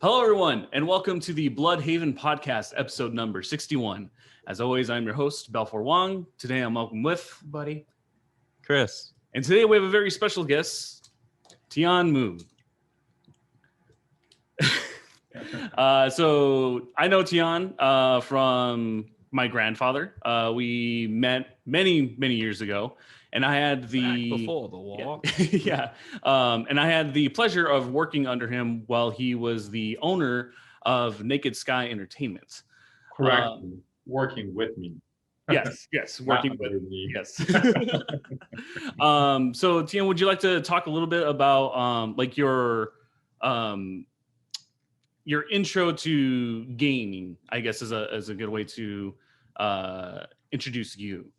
Hello, everyone, and welcome to the Bluhdhaven podcast, episode number 61. As always, I'm your host, Balfour Wong. Today, I'm welcome with Buddy. Chris. And today we have a very special guest, Tian Moon. So I know Tian from my grandfather. We met many years ago, and I had the Back before the war. yeah, and I had the pleasure of working under him while he was the owner of Naked Sky Entertainment. Correct. Working with me. Yes, working Not with me. yes. So Tian, would you like to talk a little bit about like your intro to gaming? I guess is a good way to introduce you.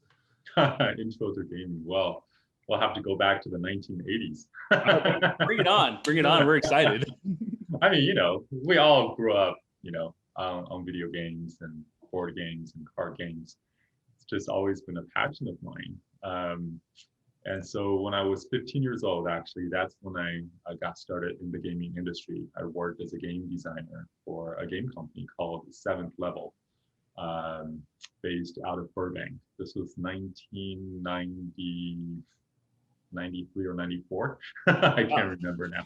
Intro to gaming. Well, we'll have to go back to the 1980s. Bring it on. We're excited. I mean, we all grew up, on video games and board games and card games. It's just always been a passion of mine. And so when I was 15 years old, actually, that's when I got started in the gaming industry. I worked as a game designer for a game company called Seventh Level, based out of Burbank. This was 1993 or 94. I can't remember now.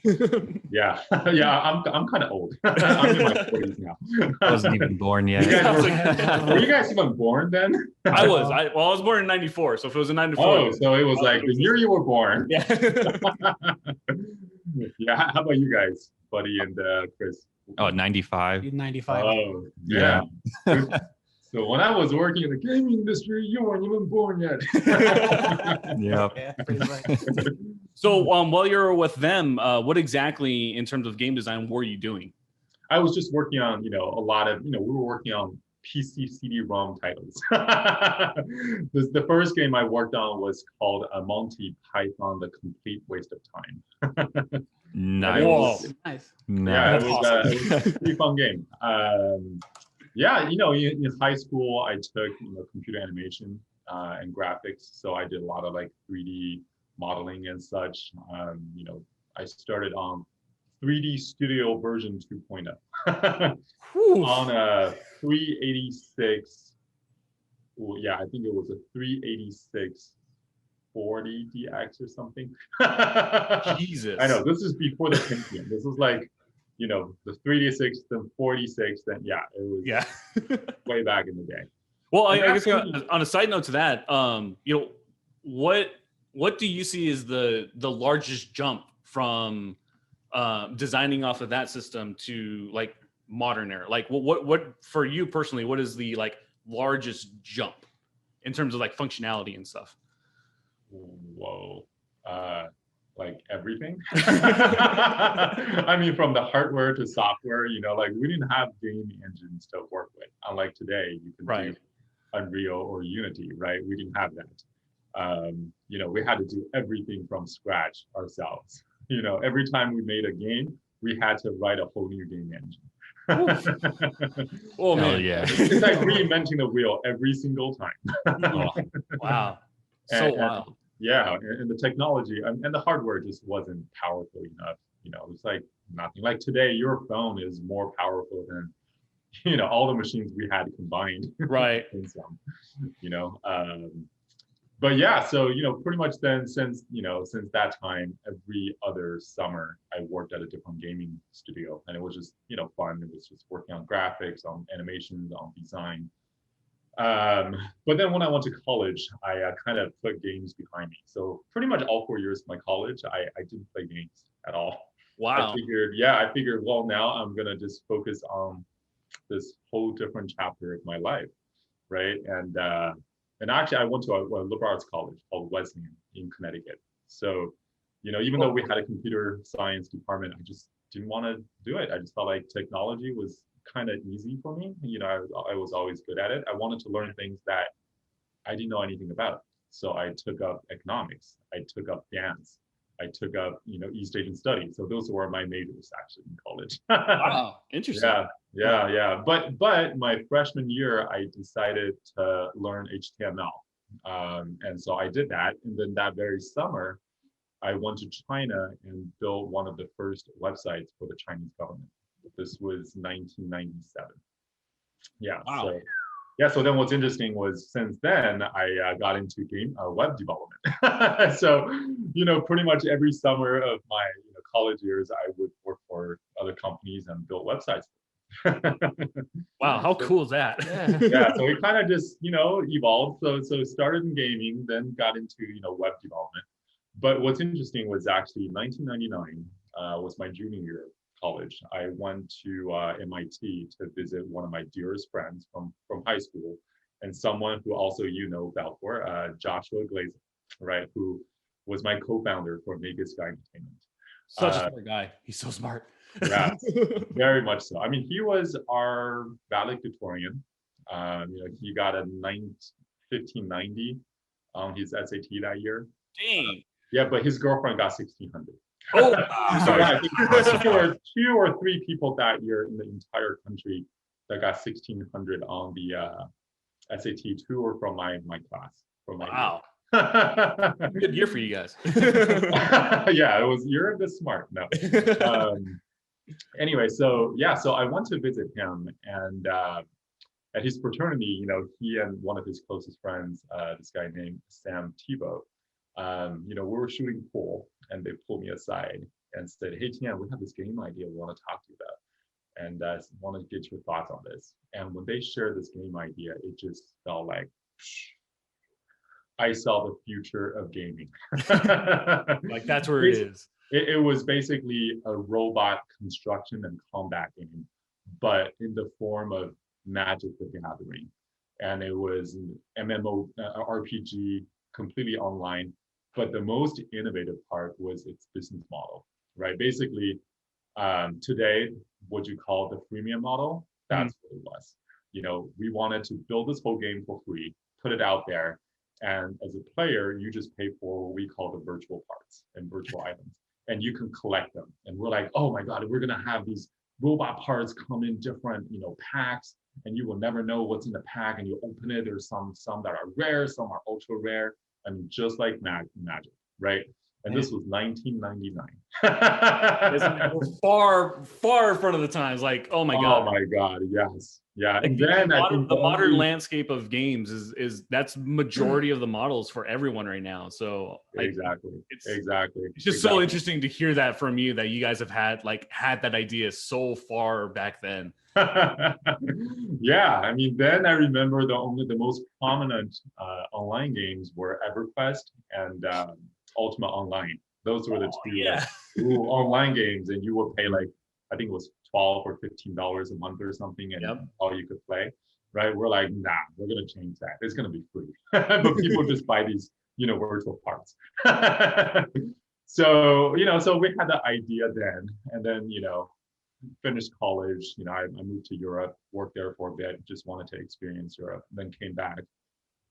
Yeah, I'm kind of old. I'm in my 40s now. I wasn't even born yet. Were you guys even born then? I was born in 94, so if it was in 94. Oh, so it was like the year you were born. Yeah. Yeah, how about you guys, Buddy and Chris? Oh, 95. 95. Oh, yeah. So when I was working in the gaming industry, you weren't even born yet. Yep. Yeah, So while you were with them, what exactly in terms of game design were you doing? I was just working on, a lot of, we were working on PC CD-ROM titles. The first game I worked on was called Monty, Python, The Complete Waste of Time. Nice. Yeah, it was a pretty fun game. Yeah, in high school, I took computer animation and graphics, so I did a lot of like 3D modeling and such. I started on 3D Studio version 2.0 on a 386. Well, yeah, I think it was a 386 40DX or something. Jesus. I know, this is before the Pentium. This is like, the 3D6, then 46, then it was way back in the day. Well, I guess on a side note to that, what do you see as the largest jump from designing off of that system to like modern era? Like what for you personally, what is the like largest jump in terms of like functionality and stuff? Whoa. Like everything. I mean, from the hardware to software, like we didn't have game engines to work with. Unlike today, you can do Unreal or Unity, right? We didn't have that. We had to do everything from scratch ourselves. Every time we made a game, we had to write a whole new game engine. Oh man, yeah. It's like reinventing the wheel every single time. Oh, wow. So wild. Yeah, and the technology and the hardware just wasn't powerful enough. It's like nothing. Like today, your phone is more powerful than, all the machines we had combined. Right. And some, but yeah, so, pretty much then since that time, every other summer, I worked at a different gaming studio, and it was just, fun. It was just working on graphics, on animations, on design. But then when I went to college, I kind of put games behind me. So pretty much all 4 years of my college, I didn't play games at all. Wow. I figured, well, now I'm going to just focus on this whole different chapter of my life, right? And actually, I went to a liberal arts college called Wesleyan in Connecticut. So, even though we had a computer science department, I just didn't want to do it. I just felt like technology was kind of easy for me. I was always good at it. I wanted to learn things that I didn't know anything about. So I took up economics. I took up dance. I took up, East Asian studies. So those were my majors actually in college. Wow, interesting. Yeah. But my freshman year, I decided to learn HTML. And so I did that. And then that very summer, I went to China and built one of the first websites for the Chinese government. this was 1997. Yeah. Wow. So then what's interesting was since then I got into web development. So pretty much every summer of my college years I would work for other companies and build websites. Wow, how cool is that? Yeah, so it kind of just evolved. So it started in gaming, then got into web development. But what's interesting was actually 1999 was my junior year of college. I went to MIT to visit one of my dearest friends from high school, and someone who also Balfour, Joshua Glazer, right, who was my co-founder for Naked Sky Entertainment. Such a smart guy. He's so smart. Yeah, very much so. I mean, he was our valedictorian. He got a 1590 on his SAT that year. Dang. Yeah, but his girlfriend got 1600. Oh, So I think there were 2 or 3 people that year in the entire country that got 1600 on the SAT. 2 were from my class. Wow. Good year for you guys. Yeah, it was. You're a bit smart. No. Anyway, so I went to visit him, and at his fraternity, he and one of his closest friends, this guy named Sam Tebow, we were shooting pool, and they pulled me aside and said, "Hey, Tian, we have this game idea we want to talk to you about, and want to get your thoughts on this." And when they shared this game idea, it just felt like I saw the future of gaming. Like that's where it is. It was basically a robot construction and combat game, but in the form of Magic the Gathering. And it was an MMO RPG, completely online. But the most innovative part was its business model, right? Basically, today, what you call the freemium model, that's what it was. We wanted to build this whole game for free, put it out there. And as a player, you just pay for what we call the virtual parts and virtual items. And you can collect them. And we're like, oh my God, we're gonna have these robot parts come in different, packs, and you will never know what's in the pack. And you open it, there's some that are rare, some are ultra rare. I mean, just like magic, right? And this was 1999. It's far, far in front of the times. Like, oh my God. Oh my God, yes. Yeah. Like And then I think the modern landscape of games is that's majority of the models for everyone right now. So exactly. It's just so interesting to hear that from you, that you guys have had that idea so far back then. Yeah, I mean, then I remember the most prominent online games were EverQuest and Ultima Online. Those were the two online games, and you would pay I think it was $12 or $15 a month or something, and all you could play. Right? We're like, nah, we're gonna change that. It's gonna be free, but people just buy these, virtual parts. So we had the idea then, and then finished college. I moved to Europe, worked there for a bit, just wanted to experience Europe, then came back,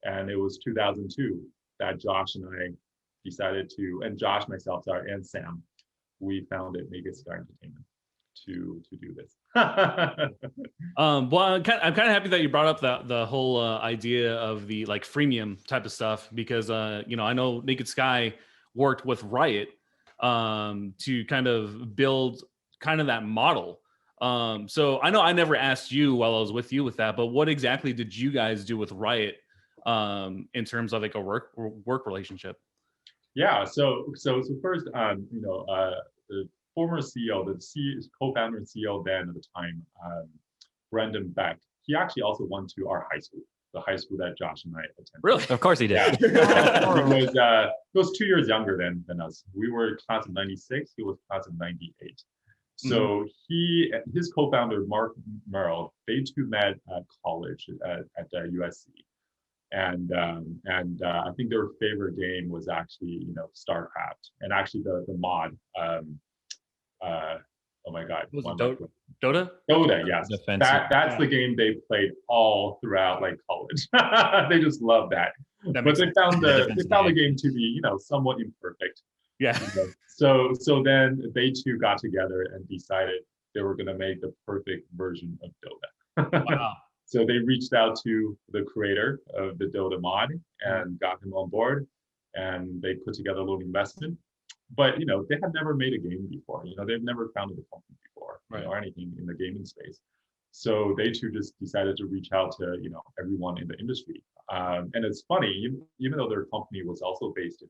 and it was 2002 that Josh and I decided to, and Josh, myself, and Sam, we founded Naked Sky Entertainment to do this. Well, I'm kind of happy that you brought up the whole idea of the freemium type of stuff, because I know Naked Sky worked with Riot to kind of build kind of that model. So I know I never asked you while I was with you with that, but what exactly did you guys do with Riot in terms of a work relationship? Yeah, so first, the former CEO, the co-founder and CEO then at the time, Brendan Beck, he actually also went to our high school, the high school that Josh and I attended. Really? Of course he did. Yeah. He was 2 years younger than us. We were class of 96, he was class of 98. So his co-founder, Mark Merrill, they two met at college at USC. And I think their favorite game was actually, StarCraft, and actually the mod. Oh my God, Dota? Dota, yes. That's the game they played all throughout college. They just love that. But they found the game to be, somewhat imperfect. Yeah. So then they two got together and decided they were going to make the perfect version of Dota. Wow. So they reached out to the creator of the Dota mod and got him on board, and they put together a little investment. But they had never made a game before. They've never founded a company before. Right. or anything in the gaming space. So they too just decided to reach out to everyone in the industry. And it's funny, even though their company was also based in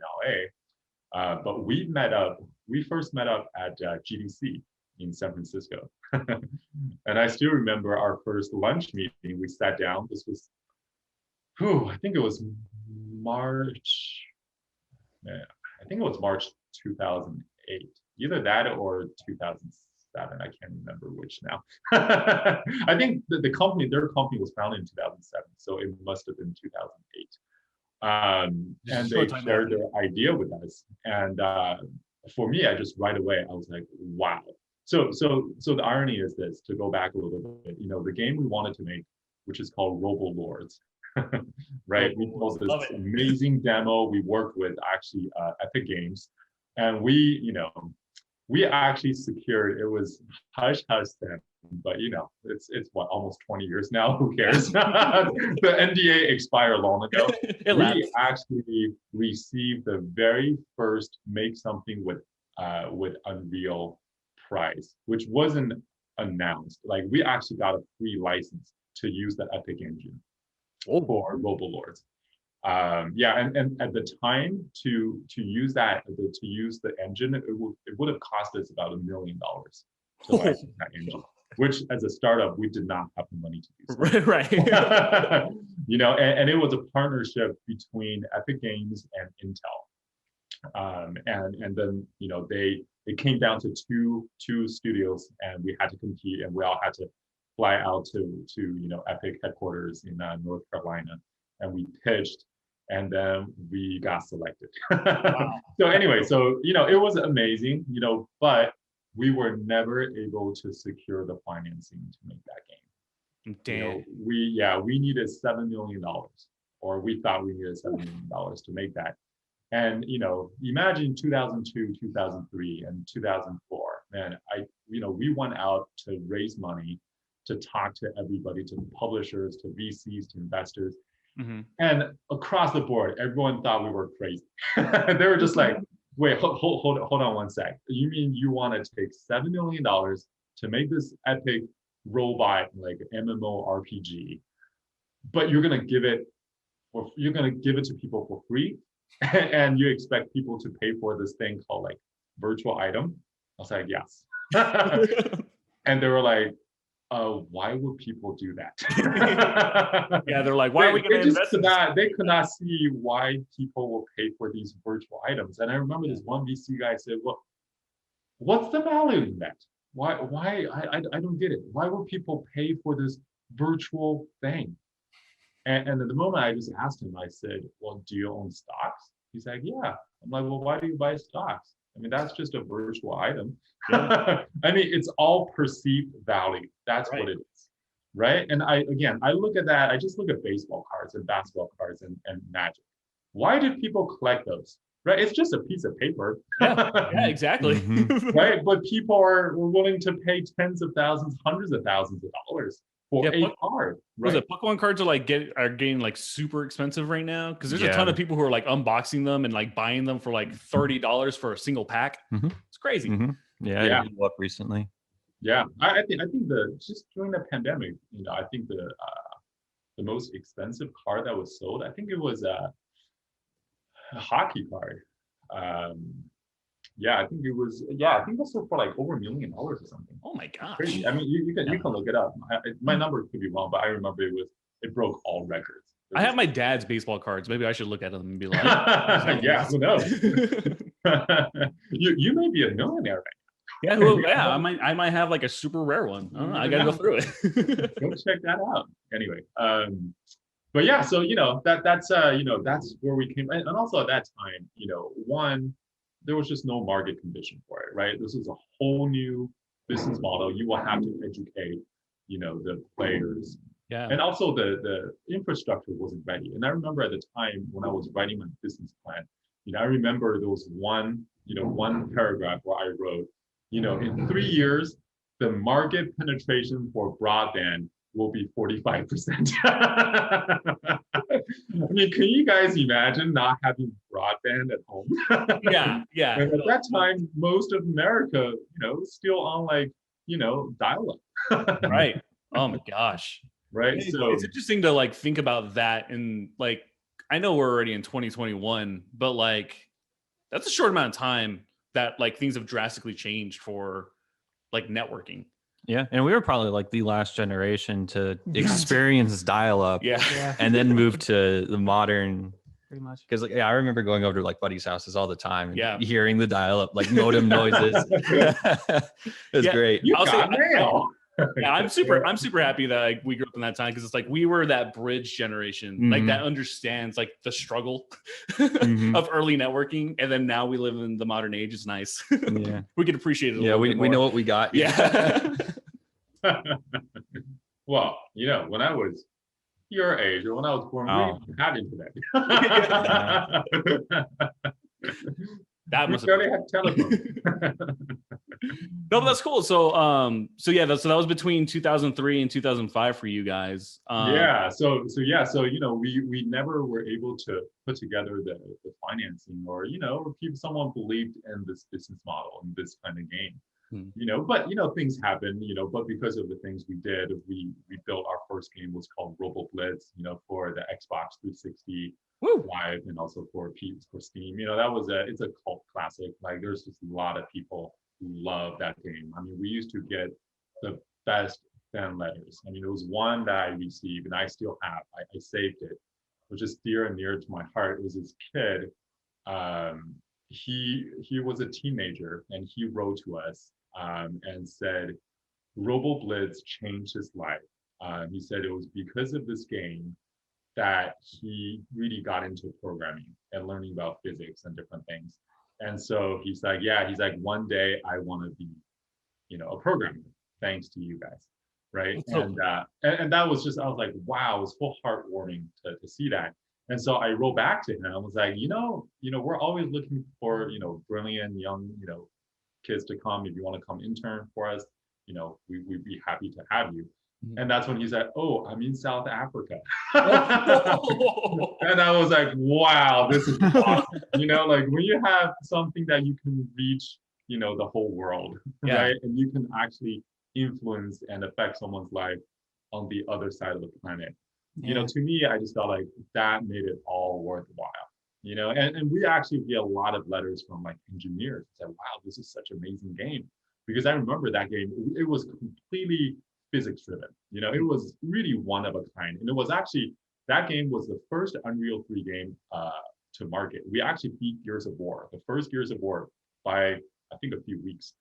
LA, but we first met up at GDC in San Francisco. And I still remember our first lunch meeting. We sat down. This was, I think it was March. I think it was March 2008. Either that or 2007. I can't remember which now. I think that their company was founded in 2007, so it must have been 2008. And they shared their idea with us. And for me, I just right away, I was like, wow. So the irony is this, to go back a little bit, the game we wanted to make, which is called Robo Lords, right? We built this amazing demo. We worked with actually Epic Games, and we actually secured, it was hush then, but it's what, almost 20 years now, who cares? The NDA expired long ago. We actually received the very first make something with Unreal prize, which wasn't announced. Like, we actually got a free license to use the Epic engine for Robo Lords. And at the time to use the engine, it would have cost us about $1 million to license that engine, which as a startup we did not have the money to do. So. Right. And it was a partnership between Epic Games and Intel, and then it came down to two studios, and we had to compete, and we all had to fly out to Epic headquarters in North Carolina, and we pitched. And then we got selected. Wow. So anyway, it was amazing, but we were never able to secure the financing to make that game. Damn. We needed $7 million, or we thought we needed $7 million to make that. And imagine 2002, 2003, and 2004. Man, we went out to raise money, to talk to everybody, to publishers, to VCs, to investors. Mm-hmm. And across the board, everyone thought we were crazy. They were just like, wait, hold on one sec. You mean you want to take $7 million to make this epic robot, like MMO RPG, but you're gonna give it to people for free, and you expect people to pay for this thing called like virtual item? I was like, yes. And they were like, why would people do that? Yeah, they're like, why are we going to invest in that? They could not see why people will pay for these virtual items. And I remember this one VC guy said, well, what's the value in that? Why? I don't get it. Why would people pay for this virtual thing? And at the moment I just asked him, I said, well, do you own stocks? He's like, yeah. I'm like, well, why do you buy stocks? I mean, that's just a virtual item. Yeah. I mean, it's all perceived value. That's right. What it is, right? And I look at that. I just look at baseball cards and basketball cards and Magic. Why do people collect those? Right? It's just a piece of paper. Yeah, exactly. Mm-hmm. Right? But people are willing to pay tens of thousands, hundreds of thousands of dollars for a card. Right? Was it Pokemon cards are getting like super expensive right now? Because there's a ton of people who are like unboxing them and like buying them for like $30 for a single pack. Mm-hmm. It's crazy. Mm-hmm. Yeah, it blew up recently. Yeah, I think just during the pandemic, I think the most expensive card that was sold, I think it was a hockey card. I think it was. Yeah, I think it was sold for like over $1 million or something. Oh my gosh! Crazy. I mean, you can look it up. My number could be wrong, but I remember it broke all records. I have my dad's baseball cards. Maybe I should look at them and be like, yeah, who knows? You may be a millionaire right now. Yeah, well, yeah, I might have like a super rare one. I don't know. I gotta go through it. Go check that out. Anyway, but yeah, so that's where we came, and also at that time, one, there was just no market condition for it, right? This is a whole new business model. You will have to educate, the players. Yeah. And also the infrastructure wasn't ready. And I remember at the time when I was writing my business plan, I remember there was one paragraph where I wrote, in 3 years, the market penetration for broadband will be 45%. I mean, can you guys imagine not having broadband at home? Yeah. And at that time, most of America, was still on like dial-up. Right. Oh my gosh. Right. So It's interesting to like think about that, and like I know we're already in 2021, but like that's a short amount of time that like things have drastically changed for like networking. Yeah, and we were probably like the last generation to experience dial-up, Yeah. and then move to the modern. Pretty much. Because I remember going over to like buddies' houses all the time and Yeah. hearing the dial-up like modem noises. It's great. you I'll say, got mail. I'm super happy that like, we grew up in that time, because it's like we were that bridge generation, like that understands like the struggle of early networking, and then now we live in the modern age. It's nice. Yeah, we can appreciate it. We know what we got. Yeah. Well, when I was your age, or when I was born, we had internet. That we must barely had telephone. No, but that's cool. So that was between 2003 and 2005 for you guys. So we never were able to put together the financing, or someone believed in this business model and this kind of game. But things happen, but because of the things we did, we built our first game, was called Robo Blitz, for the Xbox 360 Live, and also for Steam. It's a cult classic. Like, there's just a lot of people who love that game. I mean, we used to get the best fan letters. I mean, it was one that I received, and I still have. I saved it, which is dear and near to my heart. It was this kid. He was a teenager, and he wrote to us and said, Robo Blitz changed his life. He said it was because of this game that he really got into programming and learning about physics and different things. And so he's like, one day I want to be, a programmer, thanks to you guys, right? And that was just, I was like, wow, it was so heartwarming to see that. And so I wrote back to him. I was like, we're always looking for, brilliant young, kids to come. If you want to come intern for us, we'd be happy to have you. And that's when he said, oh, I'm in South Africa. And I was like, wow, this is awesome. Like when you have something that you can reach, the whole world, right? And you can actually influence and affect someone's life on the other side of the planet. To me, I just felt like that made it all worthwhile. And we actually get a lot of letters from like engineers who said, wow, this is such an amazing game. Because I remember that game, it was completely physics driven. It was really one of a kind. And it was actually, that game was the first Unreal 3 game to market. We actually beat Gears of War, the first Gears of War, by I think a few weeks.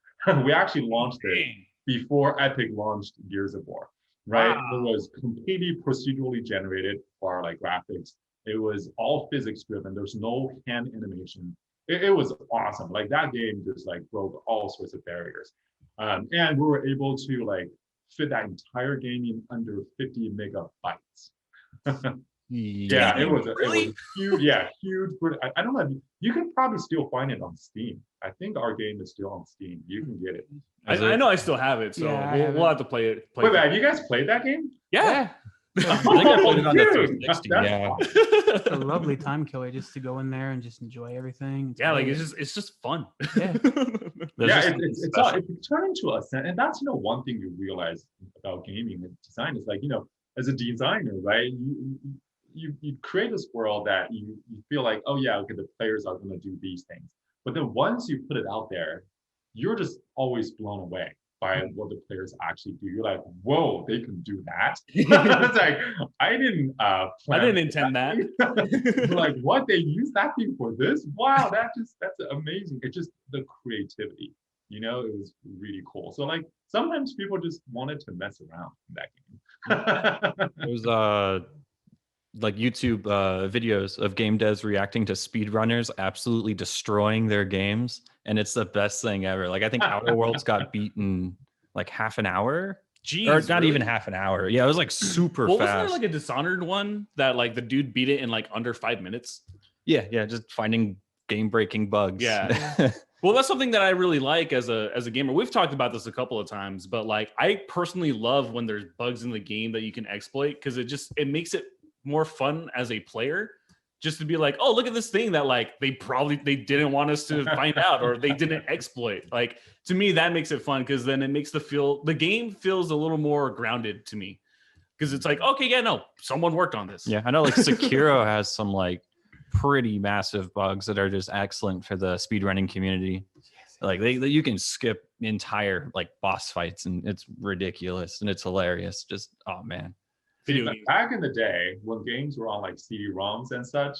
We actually launched it before Epic launched Gears of War, right? Wow. It was completely procedurally generated for like graphics. It was all physics driven. There's no hand animation. It was awesome. Like that game just like broke all sorts of barriers. And we were able to like fit that entire game in under 50 megabytes. It was huge. Yeah, huge. I don't know. You can probably still find it on Steam. I think our game is still on Steam. You can get it. I know I still have it, so we'll have to play it. Wait, have you guys played that game? Yeah. I think I played it on the 360. It's a lovely time killer just to go in there and just enjoy everything. It's just fun. Yeah. It's turning to us, and that's one thing you realize about gaming and design is like as a designer, right? You create this world that you feel like, oh yeah, okay, the players are going to do these things, but then once you put it out there, you're just always blown away by what the players actually do. You're like, whoa, they can do that. It's like, I didn't intend that. Like, what, they use that thing for this? Wow, that's amazing. It's just the creativity, it was really cool. So like sometimes people just wanted to mess around in that game. It was like YouTube videos of game devs reacting to speedrunners absolutely destroying their games, and it's the best thing ever. Like I think Outer Worlds got beaten like half an hour. Jeez, or not even half an hour. Yeah, it was like super fast. Wasn't there like a Dishonored one that like the dude beat it in like under 5 minutes? Yeah, just finding game-breaking bugs. Yeah. Well, that's something that I really like as a gamer. We've talked about this a couple of times, but like I personally love when there's bugs in the game that you can exploit, because it makes it more fun as a player, just to be like, oh, look at this thing that like they didn't want us to find out or they didn't exploit. Like to me, that makes it fun because then it makes the game feels a little more grounded to me. Because it's like, okay, yeah, no, someone worked on this. Yeah, I know like Sekiro has some like pretty massive bugs that are just excellent for the speedrunning community. Like you can skip entire like boss fights and it's ridiculous and it's hilarious. Just oh man. See, back in the day when games were on like CD-ROMs and such,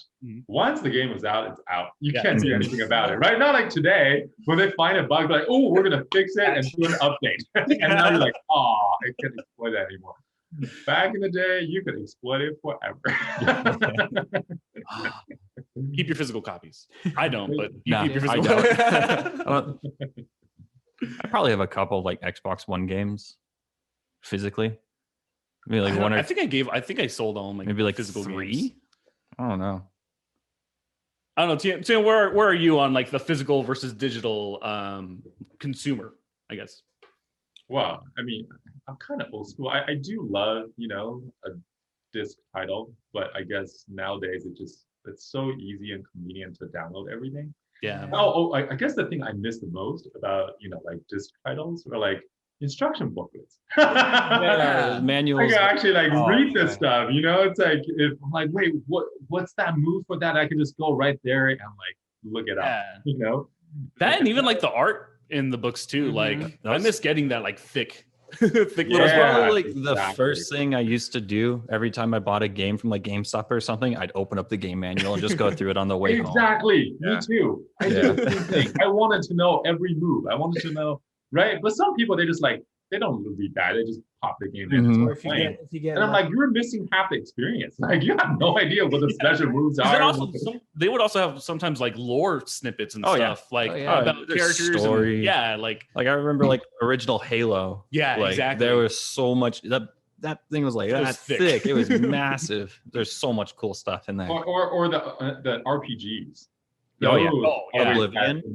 once the game was out, it's out. You can't do anything about it, right? Not like today when they find a bug, like, oh, we're gonna fix it and do an update, and now you're like, oh, I can't exploit that anymore. Back in the day, you could exploit it forever. Keep your physical copies. I don't, but you Nah, keep your I physical. don't. I probably have a couple of like Xbox One games physically. Maybe like one or I think I sold all my maybe like physical 3. games. I don't know. I don't know, Tian, where are you on like the physical versus digital consumer, I guess? Well, I mean, I'm kind of old school. I do love, a disc title, but I guess nowadays it's so easy and convenient to download everything. Yeah. I guess the thing I miss the most about, like disc titles are like instruction booklets. Yeah, manuals. I can actually read this stuff, it's like, if I'm like, wait, what's that move for that? I can just go right there and like look it up, That and even like the art in the books too. Like I miss getting that like thick little That's probably like exactly. the first thing I used to do every time I bought a game from like GameStop or something. I'd open up the game manual and just go through it on the way home. Exactly. Yeah. Me too. I did the same thing. I wanted to know every move. I wanted to know, right? But some people, they don't read that. They just pop the game in and start playing. And I'm like, you're missing half the experience. Like you have no idea what the special moves are. They would also have sometimes like lore snippets and stuff, like about characters. Story. And, like I remember like original Halo. Yeah, like, exactly. There was so much that thing was like that thick. It was massive. There's so much cool stuff in there. Or the RPGs. Oblivion. It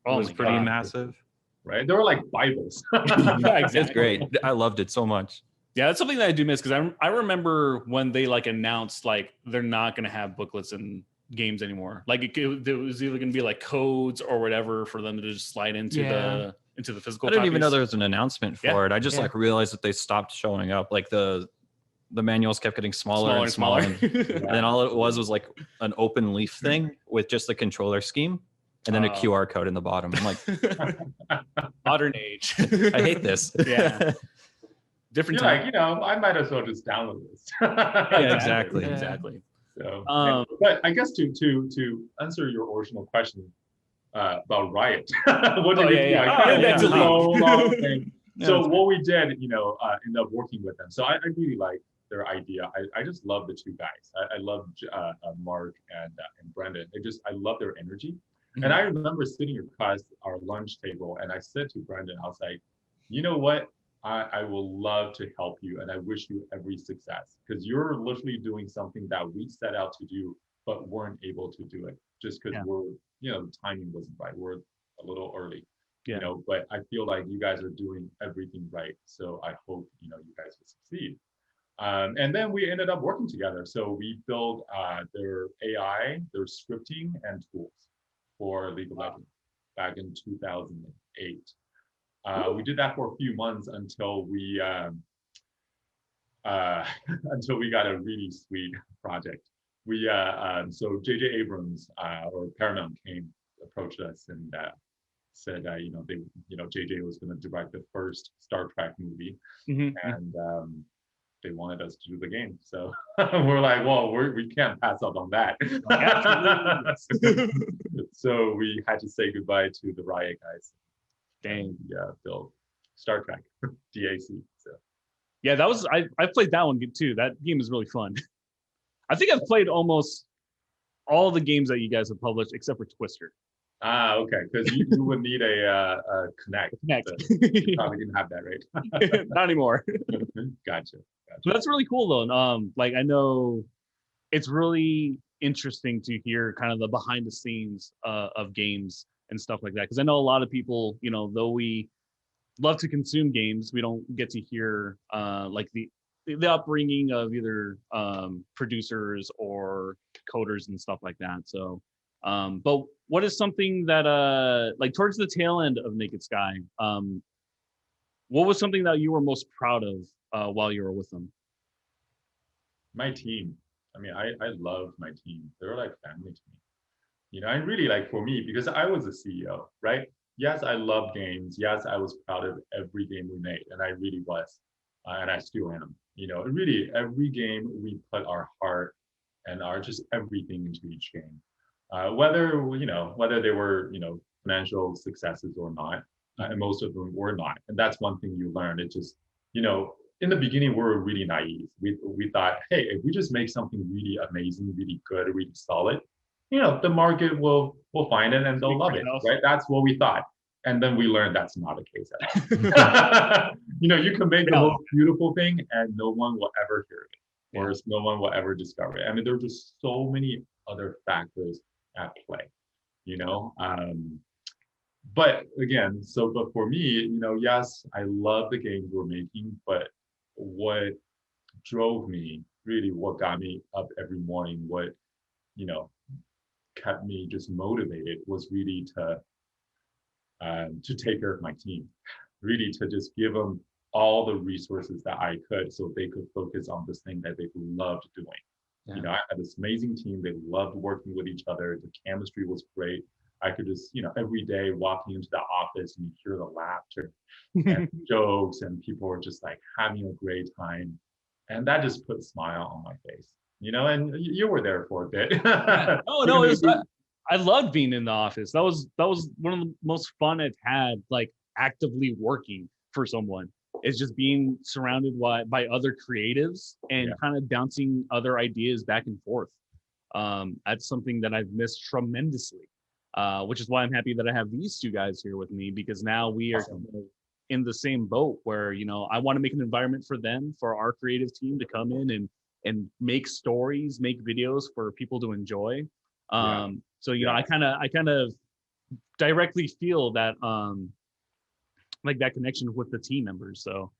was pretty massive. Right? They were like Bibles. It's great. I loved it so much. Yeah, that's something that I do miss because I remember when they like announced like they're not going to have booklets in games anymore. Like it was either going to be like codes or whatever for them to just slide into the physical. I didn't even know there was an announcement for it. I just like realized that they stopped showing up. Like the manuals kept getting smaller and smaller. And then all it was like an open leaf thing with just the controller scheme. And then a QR code in the bottom. I'm like, modern age. I hate this. Yeah. Different time. Like, I might as well just download this. Exactly. So, but I guess to answer your original question about Riot, what did we do? So what we did, ended up working with them. So I really like their idea. I just love the two guys. I love Mark and Brendan. I love their energy. And I remember sitting across our lunch table and I said to Brendan, I was like, you know what? I will love to help you and I wish you every success because you're literally doing something that we set out to do, but weren't able to do it just because the timing wasn't right. We're a little early, but I feel like you guys are doing everything right. So I hope, you guys will succeed. And then we ended up working together. So we built their AI, their scripting and tools for League of Legends back in 2008. We did that for a few months until we got a really sweet project. So J.J. Abrams or Paramount approached us and said J.J. was going to direct the first Star Trek movie, and they wanted us to do the game. So we're like, well, we can't pass up on that. So we had to say goodbye to the Riot guys. Dang. Yeah, built Star Trek DAC. So yeah, that was I played that one too. That game is really fun. I think I've played almost all the games that you guys have published except for Twister. Okay, because you would need a Connect. You probably didn't have that, right? Not anymore. Gotcha. So that's really cool though. Like I know it's really interesting to hear kind of the behind the scenes of games and stuff like that. Because I know a lot of people, though we love to consume games, we don't get to hear like the the upbringing of either producers or coders and stuff like that. So, but what is something that like towards the tail end of Naked Sky, what was something that you were most proud of while you were with them? My team. I mean, I love my team. They're like family to me. You know, and really like for me, because I was a CEO, right? Yes, I love games. Yes, I was proud of every game we made, and I really was, and I still am. You know, really every game we put our heart and our just everything into each game, whether they were financial successes or not, and most of them were not. And that's one thing you learn. It just in the beginning we were really naive. We thought, hey, if we just make something really amazing, really good, really solid, the market will find it and they'll love it, right? That's what we thought. And then we learned that's not the case at all. You can make the most beautiful thing and no one will ever hear it, or no one will ever discover it. I mean, there are just so many other factors at play, But again, but for me, yes, I love the games we're making, but what drove me, really what got me up every morning, what, kept me just motivated was really to take care of my team, really to just give them all the resources that I could so they could focus on this thing that they loved doing. I had this amazing team. They loved working with each other. The chemistry was great. I could just, every day walking into the office and you hear the laughter and jokes and people were just like having a great time. And that just put a smile on my face, and you were there for a bit. Oh, no, I loved being in the office. That was one of the most fun I've had, like actively working for someone. Is just being surrounded by other creatives and kind of bouncing other ideas back and forth. That's something that I've missed tremendously, which is why I'm happy that I have these two guys here with me, because now we are in the same boat where, I want to make an environment for them, for our creative team to come in and make stories, make videos for people to enjoy. So, I kind of directly feel that, like that connection with the team members. So,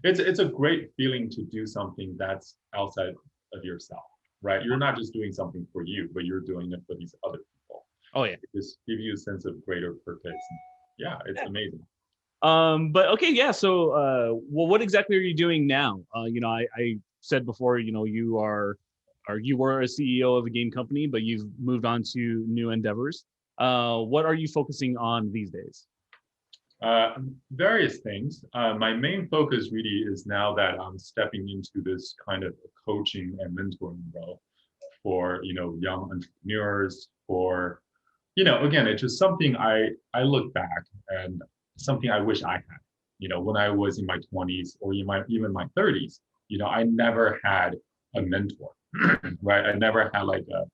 it's a great feeling to do something that's outside of yourself, right? You're not just doing something for you, but you're doing it for these other people. Oh yeah. It just give you a sense of greater purpose. It's amazing. But okay, yeah. So, well, what exactly are you doing now? I said before, you were a CEO of a game company, but you've moved on to new endeavors. What are you focusing on these days? Various things. My main focus really is now that I'm stepping into this kind of coaching and mentoring role for, young entrepreneurs, for, again, it's just something I look back and something I wish I had, when I was in my 20s or even my 30s, I never had a mentor, right? I never had like a,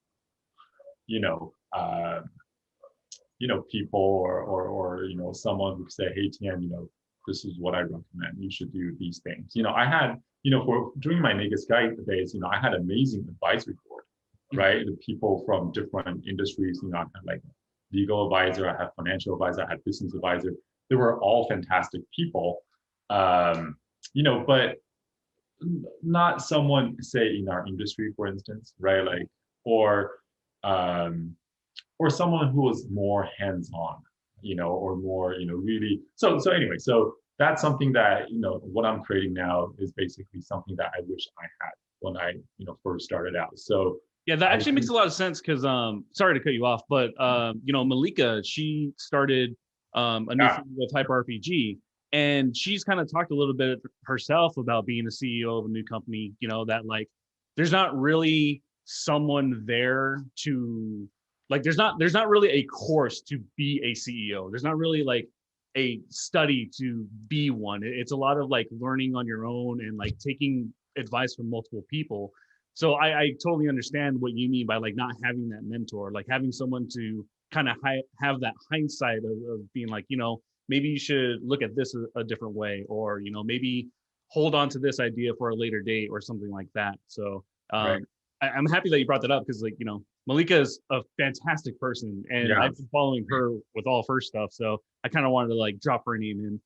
people or someone who could say, hey, Tian, this is what I recommend. You should do these things. I had, during my Naked Sky days, I had amazing advisory board, right? The people from different industries, I had like legal advisor, I had financial advisor, I had business advisor. They were all fantastic people, but not someone, say, in our industry, for instance, right? Like, or someone who was more hands-on, or more, really. So anyway, so that's something that, what I'm creating now is basically something that I wish I had when I, first started out. So yeah, that actually makes a lot of sense because, sorry to cut you off, but, Malika, she started a new thing with Hyper RPG, and she's kind of talked a little bit herself about being a CEO of a new company, that like, there's not really someone there to, like, there's not really a course to be a CEO. There's not really like a study to be one. It's a lot of like learning on your own and like taking advice from multiple people. So I totally understand what you mean by like not having that mentor, like having someone to kind of have that hindsight of being like, maybe you should look at this a different way, or, maybe hold on to this idea for a later date or something like that. So right. I'm happy that you brought that up because, like, Malika is a fantastic person, and I've been following her with all of her stuff. So I kind of wanted to like drop her name in.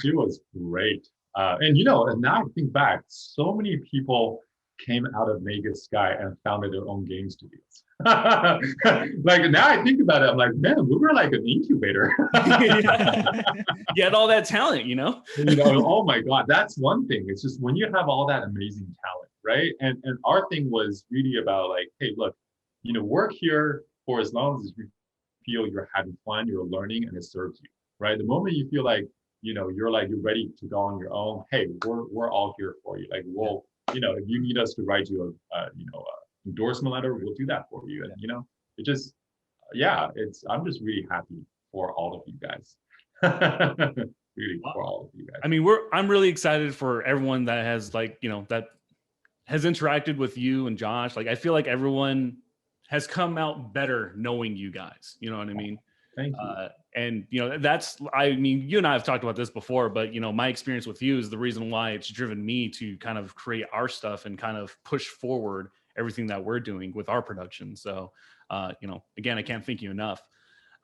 She was great. And and now I think back, so many people came out of Mega Sky and founded their own game studios. Like now I think about it, I'm like, man, we were like an incubator. You had all that talent, Oh my God, that's one thing. It's just when you have all that amazing talent, right? And our thing was really about like, hey, look, work here for as long as you feel you're having fun, you're learning, and it serves you, right? The moment you feel like, you're ready to go on your own, hey, we're all here for you. Like, we'll, if you need us to write you a endorsement letter, we'll do that for you. And it just, I'm just really happy for all of you guys. Really, for all of you guys. I mean, I'm really excited for everyone that has that has interacted with you and Josh. Like, I feel like everyone has come out better knowing you guys. You know what I mean? Thank you. And you and I have talked about this before, but my experience with you is the reason why it's driven me to kind of create our stuff and kind of push forward everything that we're doing with our production. So, again, I can't thank you enough.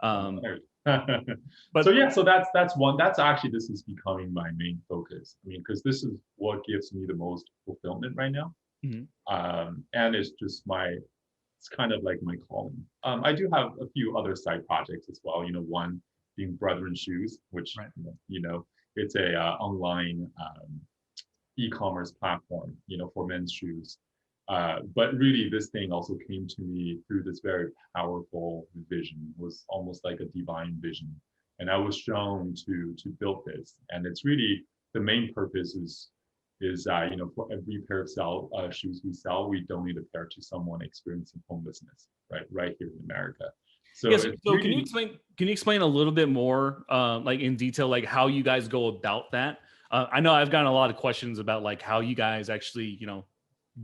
But so that's one. That's actually, this is becoming my main focus. I mean, because this is what gives me the most fulfillment right now. And it's just it's kind of like my calling. I do have a few other side projects as well. One being Brethren Shoes, which it's a online e-commerce platform, for men's shoes. But really, this thing also came to me through this very powerful vision. It was almost like a divine vision, and I was shown to build this. And it's really, the main purpose is for every pair of shoes we sell, we donate a pair to someone experiencing homelessness, right here in America. So, yes. So really, can you explain a little bit more, like in detail, like how you guys go about that? I know I've gotten a lot of questions about like how you guys actually,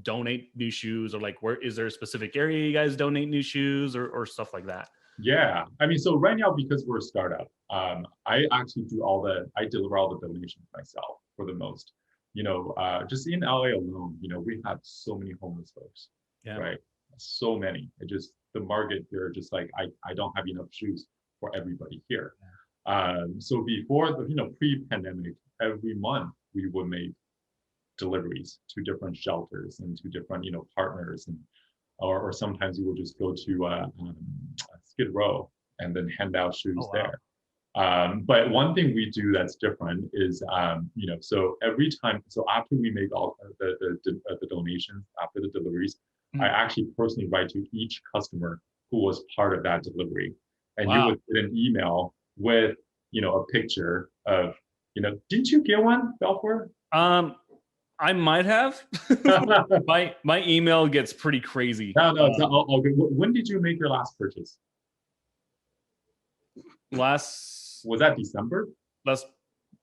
donate new shoes, or like where is there a specific area you guys donate new shoes or stuff like that? Yeah, I mean, so right now, because we're a startup, I actually I deliver all the donations myself for the most. Just in LA alone, we have so many homeless folks, right? So many. The market here, just like I don't have enough shoes for everybody here. So before pre-pandemic, every month we would make deliveries to different shelters and to different partners, and or sometimes we would just go to Skid Row and then hand out shoes there. But one thing we do that's different is, so every time, so after we make all the donations, after the deliveries, I actually personally write to each customer who was part of that delivery. And you would get an email with, a picture of, didn't you get one, Balfour? I might have. my email gets pretty crazy. No, it's not all good. When did you make your last purchase? Was that December?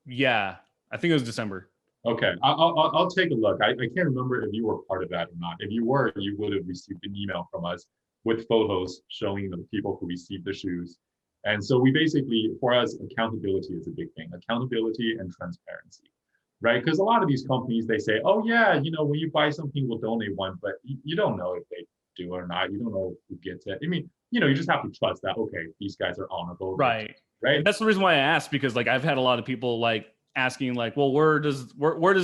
Yeah, I think it was December. Okay, I'll take a look. I can't remember if you were part of that or not. If you were, you would have received an email from us with photos showing the people who received the shoes. And so we basically, for us, accountability is a big thing. Accountability and transparency, right? Because a lot of these companies, they say, oh yeah, when you buy something, we'll donate one, but you don't know if they do or not. You don't know who gets it. I mean, you just have to trust that, okay, these guys are honorable. Right. Right. That's the reason why I asked, because like I've had a lot of people like asking like, well, where does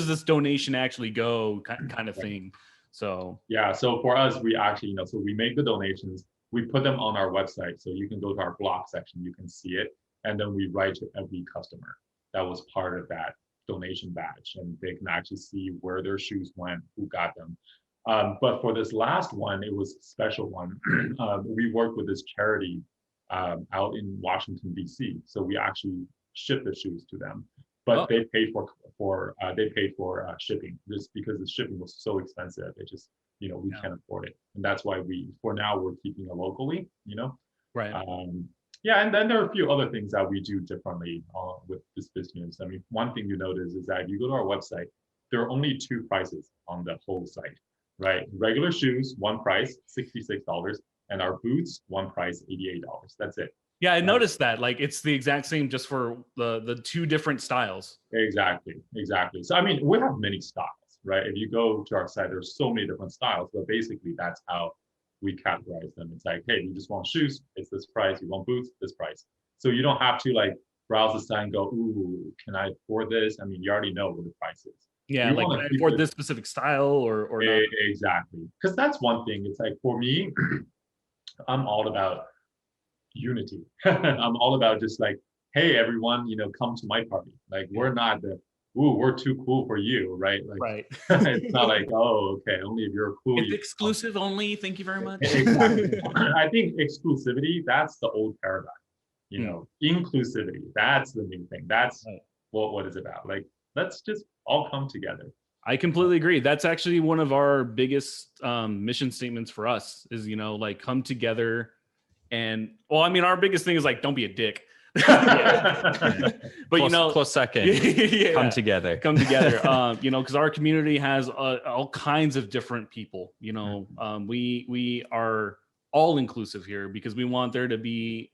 this donation actually go, kind of thing. So yeah, so for us, we actually, so we make the donations, we put them on our website, so you can go to our blog section, you can see it, and then we write to every customer that was part of that donation batch, and they can actually see where their shoes went, who got them. But for this last one, it was a special one. We worked with this charity out in Washington, D.C. So we actually shipped the shoes to them, but they paid for shipping, just because the shipping was so expensive. It just, we can't afford it. And that's why for now, we're keeping it locally, Right. Yeah, and then there are a few other things that we do differently with this business. I mean, one thing you notice is that if you go to our website, there are only two prices on the whole site, right? Regular shoes, one price, $66, and our boots, one price, $88. That's it. Yeah, I noticed that. Like, it's the exact same, just for the two different styles. Exactly. So, I mean, we have many styles, right? If you go to our site, there's so many different styles, but basically that's how we categorize them. It's like, hey, you just want shoes, it's this price. You want boots, this price. So you don't have to like browse the site and go, ooh, can I afford this? I mean, you already know what the price is. Yeah, You like wanna can I keep afford it- this specific style or not? Exactly. Because that's one thing. It's like for me, I'm all about unity. I'm all about just like, hey, everyone, come to my party. Like we're not the, ooh, we're too cool for you, right? Like Right. it's not like, oh, okay, only if you're cool. It's you come. exclusive only. Thank you very much. Exactly. I think exclusivity, that's the old paradigm. Inclusivity, that's the new thing. That's Right. what it's about. Like, let's just all come together. I completely agree. That's actually one of our biggest mission statements for us is, like come together. And well, I mean, our biggest thing is like, don't be a dick. But close second. yeah, Come together. Come together. Because our community has all kinds of different people. We are all inclusive here because we want there to be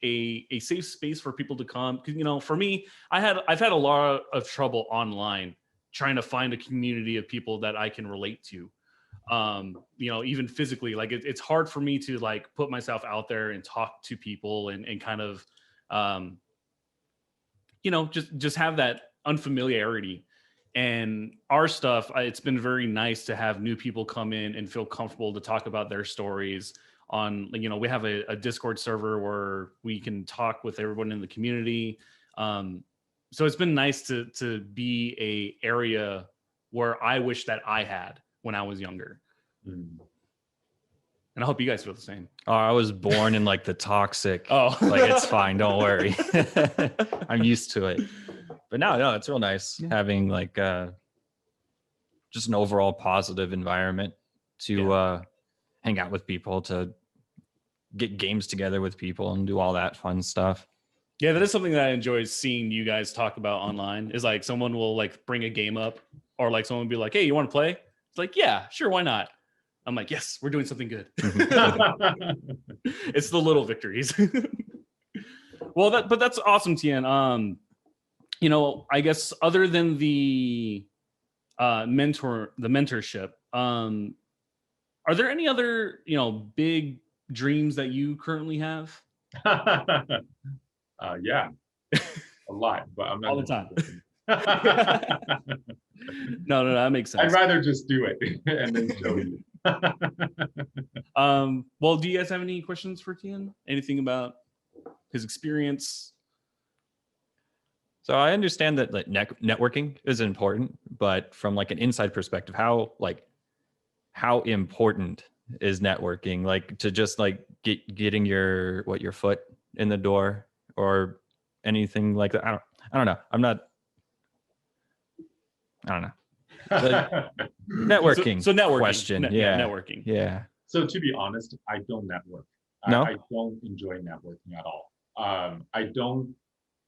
a safe space for people to come. Because for me, I've had a lot of trouble online trying to find a community of people that I can relate to. Even physically, like it's hard for me to like put myself out there and talk to people and kind of just have that unfamiliarity. And our stuff, it's been very nice to have new people come in and feel comfortable to talk about their stories on, we have a Discord server where we can talk with everyone in the community. So it's been nice to be a area where I wish that I had when I was younger. And I hope you guys feel the same. Oh, I was born in like the toxic. Oh, like it's fine. Don't worry. I'm used to it. But no, it's real nice having like just an overall positive environment to hang out with people, to get games together with people and do all that fun stuff. Yeah, that is something that I enjoy seeing you guys talk about online is like someone will like bring a game up or like someone will be like, hey, you want to play? It's like, yeah, sure. Why not? I'm like, yes, we're doing something good. It's the little victories. Well, but that's awesome, Tian. I guess other than the mentorship, are there any other, big dreams that you currently have? Yeah, a lot, but I'm not all the time. No, that makes sense. I'd rather just do it and then show you. Well, do you guys have any questions for Tian? Anything about his experience? So I understand that like networking is important, but from like an inside perspective, how important is networking? Like to just like getting your foot in the door or anything like that? I don't know. I don't know. Networking. So networking question. networking. Yeah. So to be honest, I don't network. No? I don't enjoy networking at all. I don't.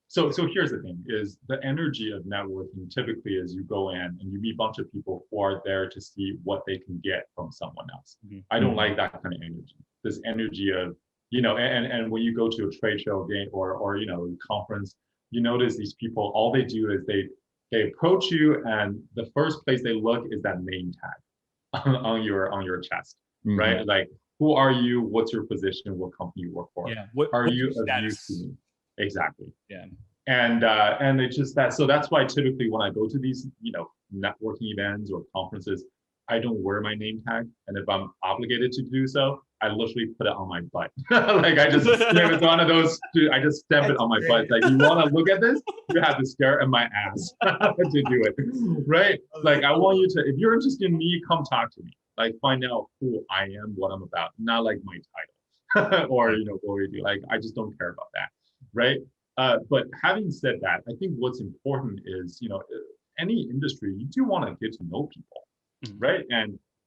So here's the thing: is the energy of networking typically is you go in and you meet a bunch of people who are there to see what they can get from someone else. Mm-hmm. I don't like that kind of energy. This energy of and when you go to a trade show game or conference, you notice these people. All they do is they approach you, and the first place they look is that name tag on your chest, Mm-hmm. right? Like, who are you? What's your position? What company you work for? Yeah. Are you of use to me? Exactly. Yeah. And it's just that. So that's why typically when I go to these networking events or conferences, I don't wear my name tag, and if I'm obligated to do so, I literally put it on my butt. Like I just it's one of those. I just stamp it on my butt. Like, you want to look at this? You have to stare at my ass to do it, right? Like I want you to. If you're interested in me, come talk to me. Like find out who I am, what I'm about, not like my title or what we do. Like I just don't care about that, right? But having said that, I think what's important is any industry you do want to get to know people. Mm-hmm. Right.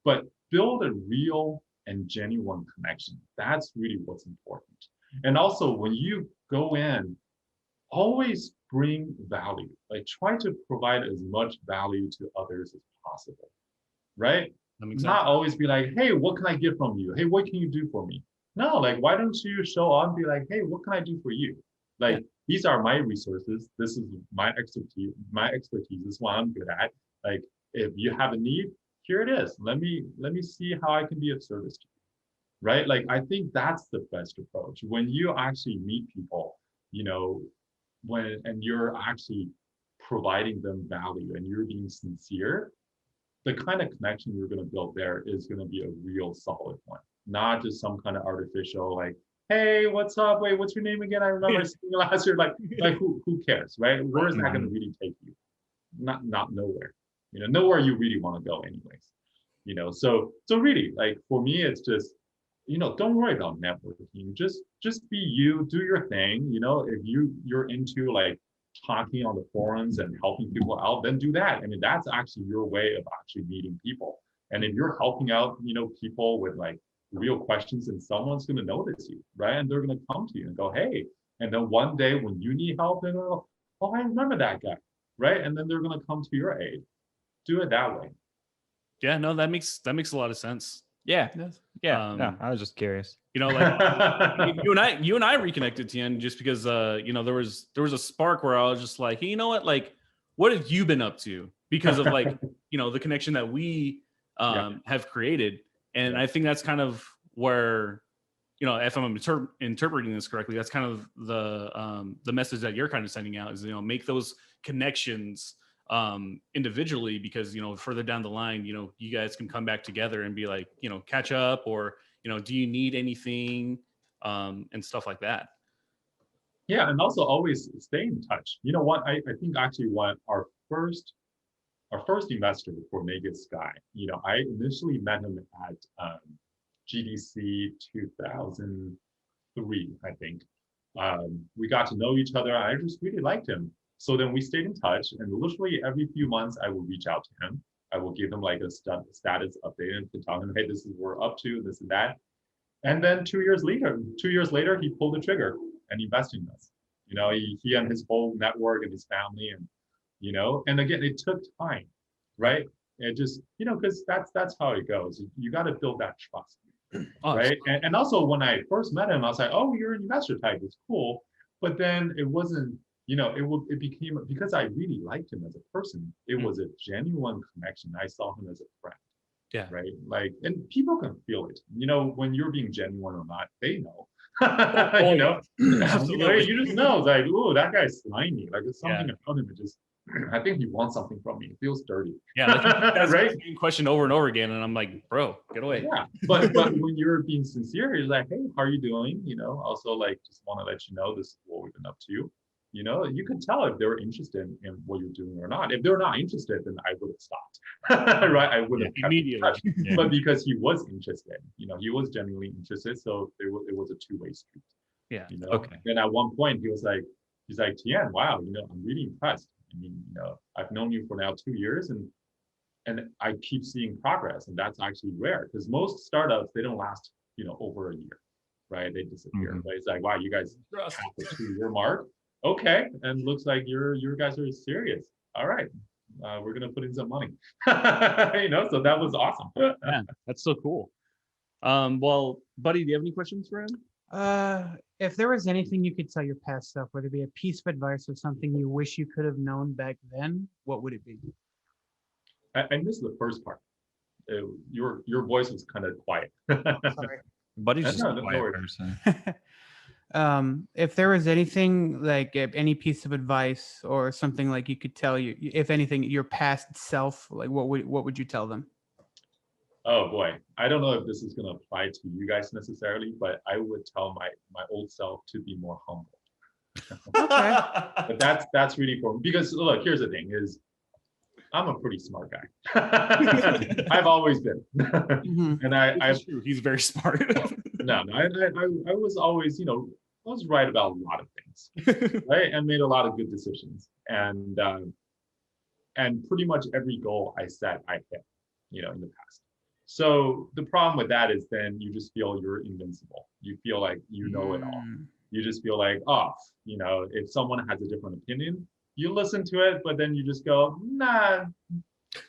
But build a real and genuine connection. That's really what's important. And also when you go in, always bring value. Like try to provide as much value to others as possible. Right. Not always be like, hey, what can I get from you? Hey, what can you do for me? No, like why don't you show up and be like, hey, what can I do for you? Like these are my resources. This is my expertise. This is what I'm good at. Like if you have a need, here it is. Let me see how I can be of service to you. Right? Like I think that's the best approach. When you actually meet people, and you're actually providing them value and you're being sincere, the kind of connection you're going to build there is going to be a real solid one, not just some kind of artificial like, hey, what's up? Wait, what's your name again? I remember seeing you last year. Like who cares, right? Where is that going to really take you? Not nowhere. Nowhere you really want to go anyways. So really, like for me, it's just, don't worry about networking. Just be you, do your thing. If you're into like talking on the forums and helping people out, then do that. I mean, that's actually your way of actually meeting people. And if you're helping out, people with like real questions, then someone's going to notice you, right? And they're going to come to you and go, hey. And then one day when you need help, they're going to go, oh, I remember that guy, right? And then they're going to come to your aid. Do it that way. Yeah, no, that makes a lot of sense. Yeah. No, I was just curious. Like you and I reconnected, Tian, just because there was a spark where I was just like, hey, you know what? Like, what have you been up to? Because of like, the connection that we have created. And I think that's kind of where, if I'm interpreting this correctly, that's kind of the message that you're kind of sending out is, make those connections individually, because further down the line, you guys can come back together and be like, catch up, or do you need anything, and stuff like that. Yeah, and also always stay in touch. You know what? I think actually what our first investor for Naked Sky, I initially met him at GDC 2003, I think. We got to know each other. I just really liked him. So then we stayed in touch, and literally every few months I will reach out to him. I will give him like a status update and tell him, hey, this is what we're up to, this and that. And then 2 years later, he pulled the trigger and invested in us. He and his whole network and his family, and again, it took time, right? It just, because that's how it goes. You got to build that trust, right? And also when I first met him, I was like, oh, you're an investor type, it's cool. But then it wasn't, it became, because I really liked him as a person, it was a genuine connection. I saw him as a friend. Yeah. Right. Like, and people can feel it, when you're being genuine or not, they know. Absolutely. You just know, like, oh, that guy's slimy. Like, there's something about him. It just, I think he wants something from me. It feels dirty. Yeah, like that's right. The same question over and over again, and I'm like, bro, get away. Yeah, but when you're being sincere, you're like, hey, how are you doing? Also like, just want to let you know this is what we've been up to. You can tell if they're interested in what you're doing or not. If they're not interested, then I would have stopped. Right? I would have kept immediately. Yeah. But because he was interested, he was genuinely interested, so it was a two-way street. Yeah. Okay. Then at one point he's like, Tian, wow, I'm really impressed. I mean, I've known you for now 2 years, and I keep seeing progress, and that's actually rare because most startups, they don't last, over a year, right? They disappear. Mm-hmm. But it's like, wow, you guys passed the 2-year mark. Okay, and looks like your guys are serious. All right, we're gonna put in some money. So that was awesome. Yeah, that's so cool. Well, buddy, do you have any questions for him? If there was anything you could tell your past self, whether it be a piece of advice or something you wish you could have known back then, what would it be? I missed the first part. Your voice was kind of quiet. Sorry. Buddy's just a no quiet worries. person. If there was anything like any piece of advice or something like you could tell if anything, your past self, like what would you tell them? Oh boy, I don't know if this is going to apply to you guys necessarily, but I would tell my old self to be more humble. Okay. But that's really important because look, here's the thing: is I'm a pretty smart guy. I've always been, and That's true. He's very smart. I was always, I was right about a lot of things, right, and made a lot of good decisions, and pretty much every goal I set, I hit, in the past. So the problem with that is then you just feel you're invincible. You feel like you know it all. You just feel like, oh, if someone has a different opinion, you listen to it, but then you just go, nah,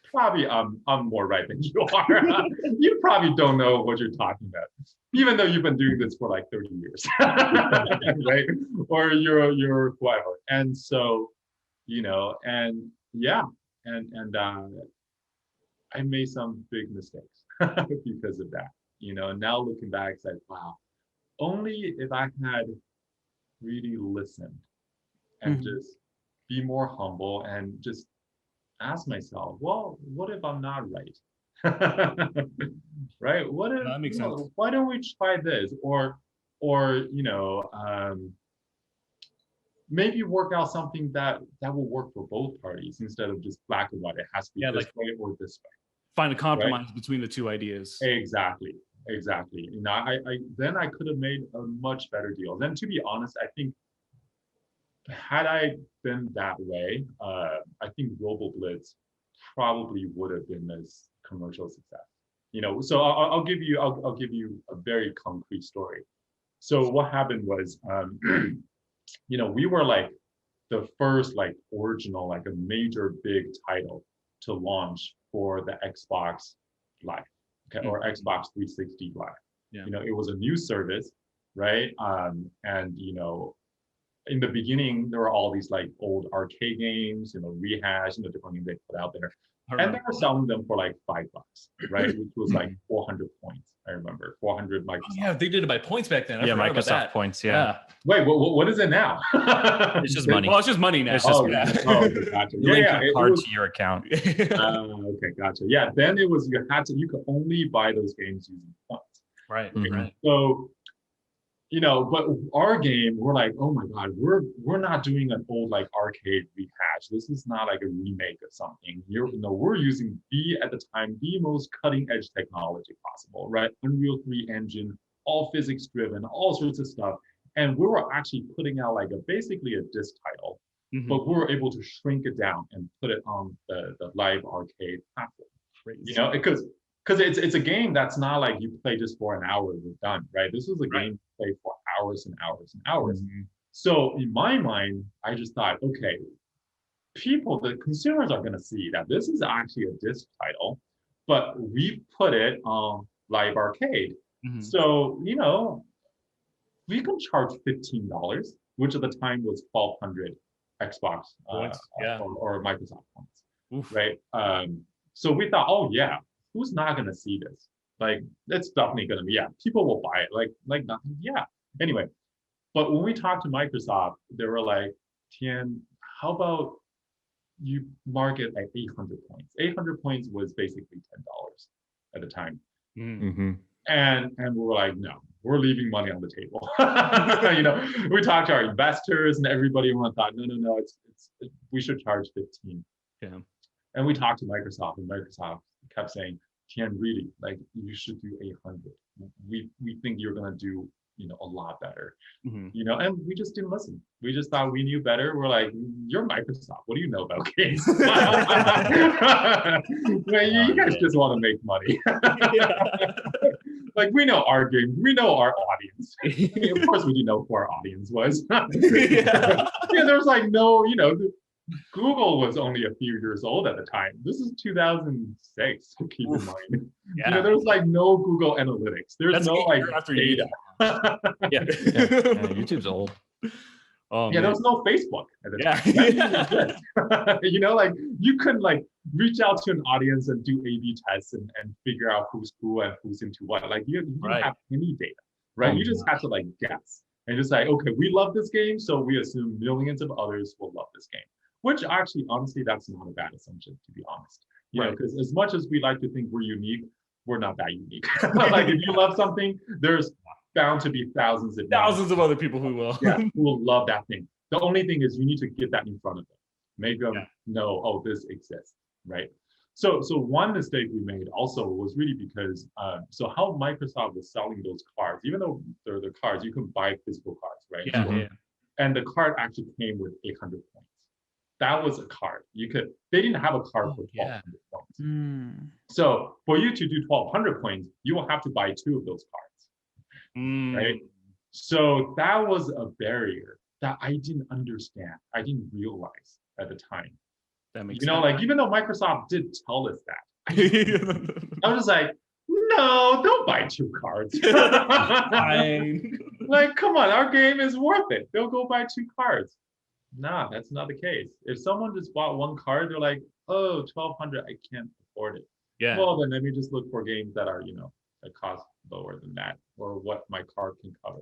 probably I'm more right than you are. You probably don't know what you're talking about, even though you've been doing this for like 30 years, right? Or you're whoever. And so, and yeah, and I made some big mistakes because of that, and now looking back, it's like, wow, only if I had really listened and just be more humble and just ask myself, well, what if I'm not right? Right? What if, That makes sense. why don't we try this? Or maybe work out something that will work for both parties instead of just black and white. It has to be this way or this way. Find a compromise between the two ideas. Exactly. Then I could have made a much better deal. Then, to be honest, I think had I been that way, I think Robo Blitz probably would have been this commercial success. So I'll give you a very concrete story. So what happened was, we were like the first like original, like a major big title to launch for the Xbox Live, okay, or Xbox 360 Live. Yeah. It was a new service, right? And in the beginning, there were all these like old arcade games, rehash, different games they put out there. And they were selling them for like $5, right? Which was like 400 points. I remember 400 Microsoft. Yeah, they did it by points back then. Microsoft points. Yeah. Wait, what is it now? It's just money. Well, it's just money now. It's just gotcha. You link your card to your account. Okay, gotcha. Yeah, then it was you could only buy those games using points. Right. Right. So, but our game, we're like, oh my God, we're not doing an old like arcade rehash. This is not like a remake of something. We're using at the time the most cutting edge technology possible, right? Unreal 3 engine, all physics driven, all sorts of stuff. And we were actually putting out like basically a disc title, but we were able to shrink it down and put it on the live arcade platform. Because it's a game that's not like you play just for an hour and we're done, right? This was a game you play for hours and hours and hours. So in my mind, I just thought, okay, the consumers are going to see that this is actually a disc title, but we put it on live arcade. So, we can charge $15, which at the time was 1,200 Xbox or Microsoft points, right? So we thought, oh yeah, who's not going to see this? Like, it's definitely going to be, people will buy it. Like nothing, Anyway, but when we talked to Microsoft, they were like, Tian, how about you mark it at 800 points? 800 points was basically $10 at the time. And we were like, no, we're leaving money on the table. We talked to our investors and everybody, and we thought, no, it's we should charge 15. Yeah. And we talked to Microsoft, and Microsoft kept saying, Tian, really, like, you should do 800. We think you're gonna do a lot better. And we just didn't listen. We just thought we knew better. We're like, you're Microsoft. What do you know about games? You guys just want to make money. Like, we know our game. We know our audience. Of course, we didn't know who our audience was. There was like no, Google was only a few years old at the time. This is 2006, keep in mind. There was like no Google Analytics. There's no like data. YouTube's old. There was no Facebook at the time. Like you couldn't like reach out to an audience and do A/B tests and figure out who's who and who's into what. Like you didn't have any data, right? You just had to like guess and just like, okay, we love this game, so we assume millions of others will love this game. Which actually, honestly, that's not a bad assumption, to be honest. Because as much as we like to think we're unique, we're not that unique. Like if you love something, there's bound to be thousands of other people who will. Who will love that thing. The only thing is you need to get that in front of them. Make them know, oh, this exists, right? So one mistake we made also was really because, so how Microsoft was selling those cards, even though they're the cards, you can buy physical cards, right? And the card actually came with 800 points. That was a card. They didn't have a card for 1,200 points. So for you to do 1,200 points, you will have to buy 2 of those cards, right? So that was a barrier that I didn't understand. I didn't realize at the time. That makes sense. Like even though Microsoft did tell us that, I was just like, no, don't buy 2 cards. Like, come on, our game is worth it. They'll go buy 2 cards. Nah, that's not the case. If someone just bought 1 card, they're like, oh, 1,200, I can't afford it. Well, then let me just look for games that are, that cost lower than that, or what my card can cover.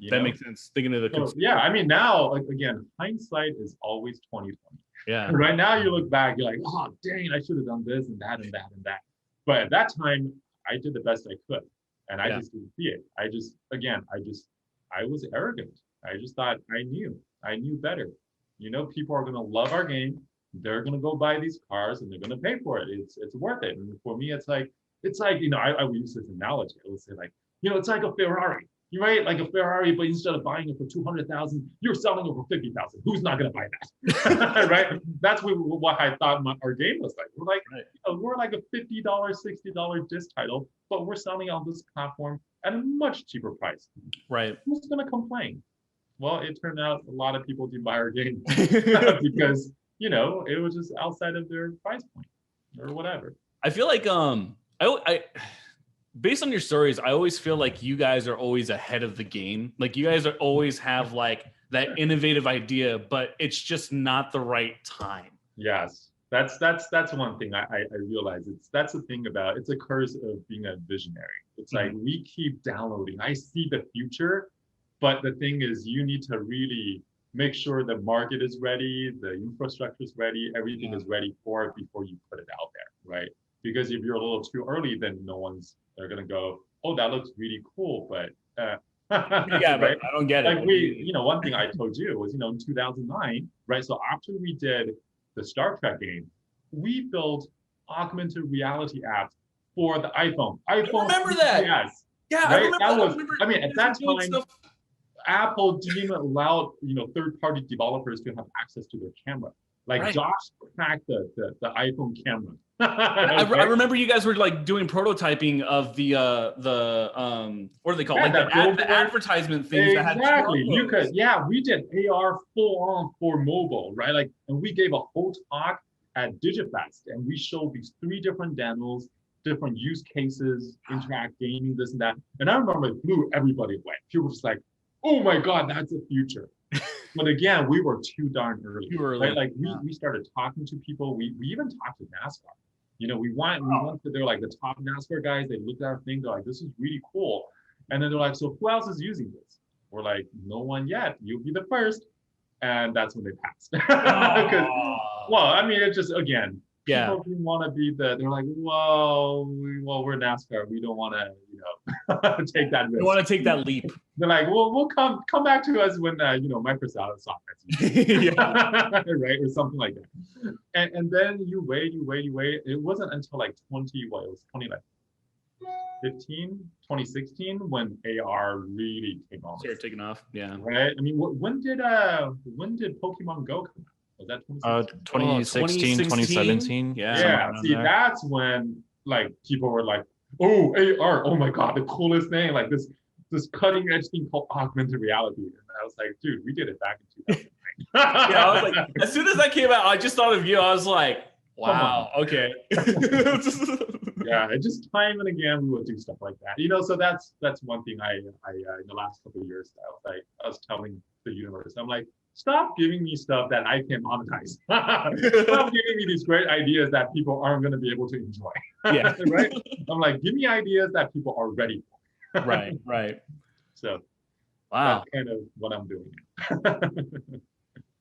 You That know? makes sense. Thinking of the So, yeah, I mean, now, like, again, hindsight is always 2020. yeah. Right now, you look back, you're like, oh, dang, I should have done this and that and that and that. But at that time, I did the best I could, and I just didn't see it. I was arrogant. I just thought I knew better. You know, people are gonna love our game. They're gonna go buy these cars and they're gonna pay for it. It's worth it. And for me, it's like, you know, I would use this analogy. I would say, like, you know, it's like a Ferrari. You right, like a Ferrari, but instead of buying it for 200,000, you're selling it for 50,000. Who's not gonna buy that? Right? That's what I thought our game was like. We're like, Right. you know, we're like a $50, $60 disc title, but we're selling on this platform at a much cheaper price. Right. Who's gonna complain? Well, it turned out a lot of people didn't buy our game because, you know, it was just outside of their price point or whatever. I feel like I based on your stories, I always feel like you guys are always ahead of the game. Like you guys are always have like that innovative idea, but it's just not the right time. Yes, that's one thing I realize. That's the thing about it's a curse of being a visionary. It's like we keep downloading. I see the future, but the thing is, you need to really make sure the market is ready, the infrastructure is ready, everything is ready for it before you put it out there, right? Because if you're a little too early, then they're gonna go, oh, that looks really cool, but Yeah, right? but I don't get it. Like one thing I told you was, in 2009, right? So after we did the Star Trek game, we built augmented reality apps for the iPhone. I remember that. Yes. Yeah, Right? I remember. I mean, at that doing time, stuff. Apple didn't allow third-party developers to have access to their camera. Like Right. Josh cracked the iPhone camera. I remember you guys were like doing prototyping of the what are they called? Yeah, like the advertisement things that had Exactly. logos. We did AR full on for mobile, right? Like, and we gave a whole talk at DigiFest, and we showed these 3 different demos, different use cases, interact gaming, this and that. And I remember it blew everybody away. People were just like, oh my God, that's the future. But again, we were too darn early. Right? Like we started talking to people. We even talked to NASCAR. We went to, they're like the top NASCAR guys. They looked at our thing. They're like, this is really cool. And then they're like, so who else is using this? We're like, no one yet. You'll be the first. And that's when they passed. Well, I mean, it's just, again, people who want to be they're like, well, we're NASCAR. We don't want to, take that risk. You want to take that leap. They're like, well, we'll come back to us when, Microsoft right? Or something like that. And then you wait. It wasn't until like 2016 when AR really came on. Started taking off. Yeah. Right. I mean, when did Pokemon Go come out? Was that 2016, 2017? Yeah. See, that's when like people were like, oh, AR, oh my God, the coolest thing, like this cutting edge thing called augmented reality. And I was like, dude, we did it back in 2009. Yeah, I was like, as soon as that came out, I just thought of you. I was like, wow, okay. Yeah, and just time and again we would do stuff like that. So that's one thing I in the last couple of years, I was telling the universe, I'm like, stop giving me stuff that I can monetize. Stop giving me these great ideas that people aren't going to be able to enjoy. Yeah. Right? I'm like, give me ideas that people are ready for. Right. So wow, that's kind of what I'm doing.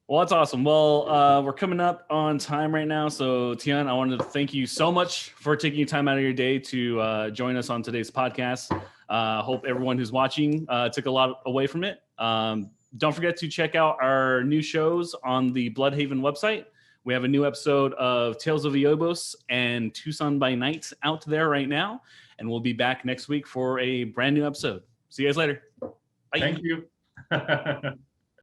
Well, that's awesome. Well, we're coming up on time right now. So Tian, I wanted to thank you so much for taking time out of your day to join us on today's podcast. Hope everyone who's watching took a lot away from it. Don't forget to check out our new shows on the Bluhdhaven website. We have a new episode of Tales of the Yobos and Tucson by Night out there right now. And we'll be back next week for a brand new episode. See you guys later. Bye. Thank you.